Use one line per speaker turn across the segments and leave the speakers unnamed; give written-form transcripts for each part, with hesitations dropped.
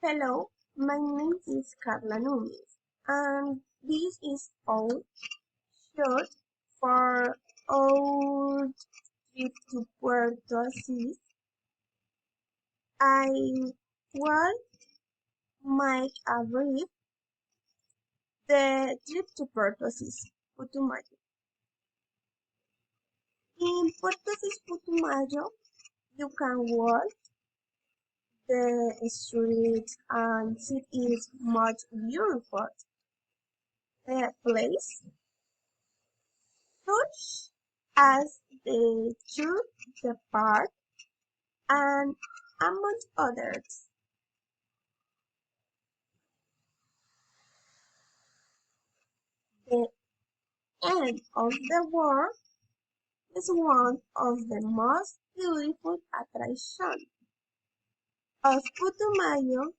Hello, my name is Carla Núñez, and this is all short for our trip to Puerto Asís. I will make a brief the trip to Puerto Asís, Putumayo. In Puerto Asís, Putumayo, you can walk the streets and it is much beautiful. The place such as the church, the park, and among others. The end of the world is one of the most beautiful attractions of Putumayo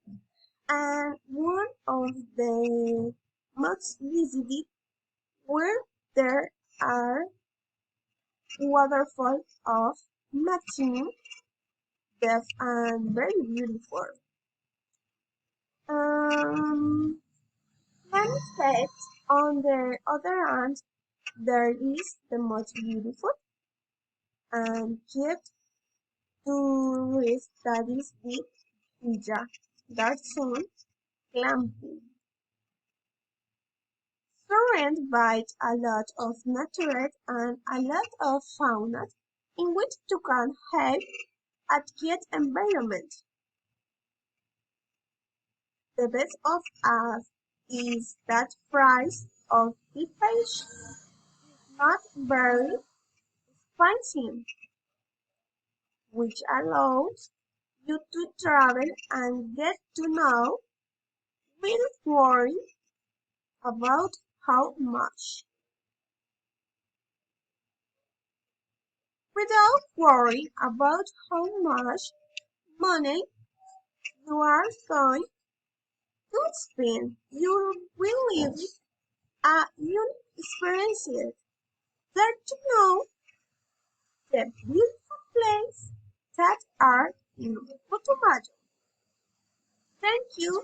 and one of the most visited where there are waterfalls of maximum depth and very beautiful. Um, Landscape, on the other hand, there is the most beautiful and kept tourist that is the Villa Garzón glamping, surrounded by a lot of nature and a lot of fauna in which you can help at quiet environment. The best of us is that price of the fish not very expensive, which allows you to travel and get to know without worry about how much. Without worry about how much money you are going to spend, you will live a unique experience. There to know the beautiful places that are in Putumayo. Thank you.